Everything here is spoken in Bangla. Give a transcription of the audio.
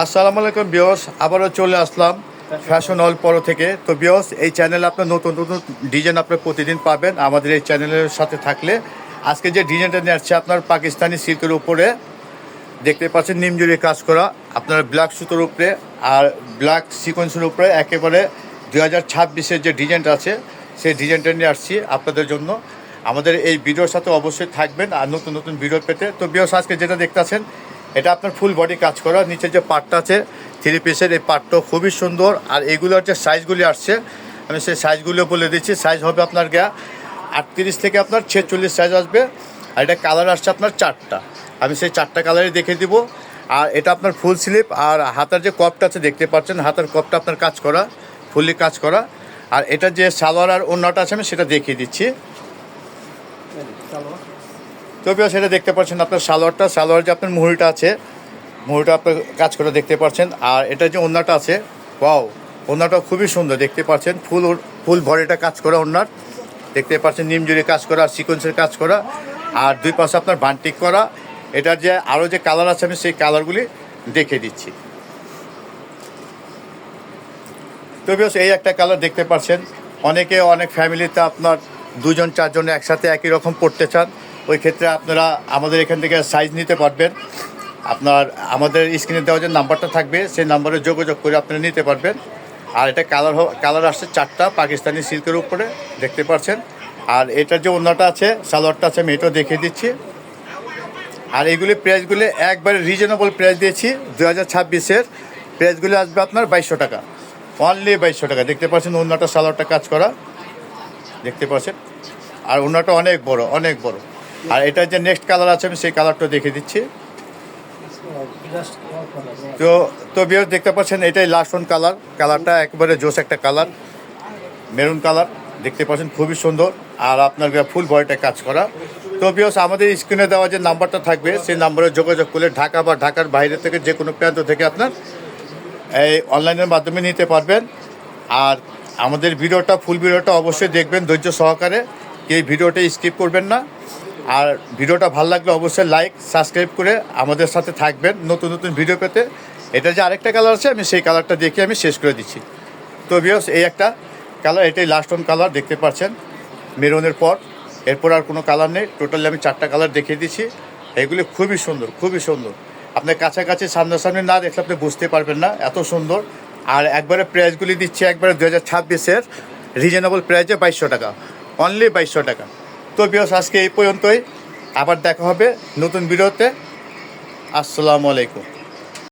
আসসালামু আলাইকুম বিয়স, আবারও চলে আসলাম ফ্যাশন অল পরো থেকে। তো বিয়স, এই চ্যানেলে আপনার নতুন নতুন ডিজাইন আপনার প্রতিদিন পাবেন আমাদের এই চ্যানেলের সাথে থাকলে। আজকে যে ডিজাইনটা নিয়ে আসছে আপনার পাকিস্তানি সিল্কের উপরে দেখতে পাচ্ছেন, নিমজুরি কাজ করা আপনার ব্ল্যাক সুতোর উপরে আর ব্ল্যাক সিকোয়েন্সের উপরে একেবারে 2026-এর যে ডিজাইনটা আছে সেই ডিজাইনটা নিয়ে আসছি আপনাদের জন্য। আমাদের এই ভিডিওর সাথে অবশ্যই থাকবেন আর নতুন নতুন ভিডিও পেতে। তো বিয়স, আজকে যেটা দেখতে আছেন এটা আপনার ফুল বডি কাজ করা, নিচে যে পার্টটা আছে থ্রি পিসের এই পার্টটাও খুবই সুন্দর। আর এগুলোর যে সাইজগুলি আসছে আমি সেই সাইজগুলো বলে দিচ্ছি। সাইজ হবে আপনার 38 থেকে আপনার 46 সাইজ আসবে। আর এটা কালার আসছে আপনার 4টা, আমি সেই 4টা কালারই দেখে দিব। আর এটা আপনার ফুল স্লিপ আর হাতার যে কপটা আছে দেখতে পাচ্ছেন, হাতার কপটা আপনার কাজ করা, ফুললি কাজ করা। আর এটা যে সালোয়ার আর ওড়নাটা আছে আমি সেটা দেখিয়ে দিচ্ছি। তবেও সেটা দেখতে পাচ্ছেন আপনার সালোয়ার যে আপনার মুহুরিটা আছে, মুহুরিটা আপনার কাজ করে দেখতে পাচ্ছেন। আর এটা যে ওড়নাটা আছে, ওয়াও, ওড়নাটা খুবই সুন্দর দেখতে পাচ্ছেন, ফুল ভরেটা কাজ করা ওড়নার দেখতে পাচ্ছেন, নিমজুরি কাজ করা, সিকোয়েন্সের কাজ করা আর দুই পাশে আপনার বান্টিক করা। এটার যে আরও যে কালার আছে আমি সেই কালারগুলি দেখে দিচ্ছি। তবেও এই একটা কালার দেখতে পাচ্ছেন, অনেক ফ্যামিলিতে আপনার 2-4 একসাথে একই রকম পড়তে চান, ওই ক্ষেত্রে আপনারা আমাদের এখান থেকে সাইজ নিতে পারবেন। আপনার আমাদের স্ক্রিনে দেওয়া যে নাম্বারটা থাকবে সেই নাম্বারে যোগাযোগ করে আপনারা নিতে পারবেন। আর এটা কালার আসছে 4টা পাকিস্তানি সিল্কের উপরে দেখতে পাচ্ছেন। আর এটার যে ওড়নাটা আছে, সালোয়ারটা আছে, আমি এটাও দেখিয়ে দিচ্ছি। আর এইগুলি প্রাইসগুলি একবারে রিজনেবল প্রাইস দিয়েছি। 2026-এর প্রাইসগুলি আসবে আপনার 2200 টাকা, অনলি 2200 টাকা। দেখতে পাচ্ছেন ওড়নাটা, সালোয়ারটা কাজ করা দেখতে পাচ্ছেন। আর ওড়নাটা অনেক বড়। আর এটার যে নেক্সট কালার আছে আমি সেই কালারটা দেখিয়ে দিচ্ছি। তো বিয়ার দেখতে পাচ্ছেন এটাই লাস্ট ওয়ান কালারটা একবারে জোস একটা কালার, মেরুন কালার দেখতে পাচ্ছেন, খুবই সুন্দর। আর আপনার ফুল বডিটা কাজ করা। তো বিয়ার্স, আমাদের স্ক্রিনে দেওয়া যে নাম্বারটা থাকবে সেই নাম্বারে যোগাযোগ করলে ঢাকা বা ঢাকার বাইরে থেকে যে কোনো প্রান্ত থেকে আপনার এই অনলাইনের মাধ্যমে নিতে পারবেন। আর আমাদের ফুল ভিডিওটা অবশ্যই দেখবেন ধৈর্য সহকারে, এই ভিডিওটা স্কিপ করবেন না। আর ভিডিওটা ভালো লাগলে অবশ্যই লাইক সাবস্ক্রাইব করে আমাদের সাথে থাকবেন নতুন নতুন ভিডিও পেতে। এটা যে আরেকটা কালার আছে আমি সেই কালারটা দেখে আমি শেষ করে দিচ্ছি। তো ভিউয়ার্স, এই একটা কালার, এটাই লাস্ট ওয়ান কালার দেখতে পাচ্ছেন মেরুনের পর। এরপর আর কোনো কালার নেই, টোটালি আমি 4টা কালার দেখিয়ে দিচ্ছি। এগুলি খুবই সুন্দর। আপনার কাছাকাছি সামনাসামনি না দেখলে আপনি বুঝতে পারবেন না, এত সুন্দর। আর একবারে প্রাইসগুলি দিচ্ছি একবারে 2026-এর রিজনেবল প্রাইসে 2200 টাকা, অনলি 2200 টাকা। তো ভিউয়ার্স, আজকে এই পর্যন্তই, আবার দেখা হবে নতুন ভিডিওতে। আসসালামু আলাইকুম।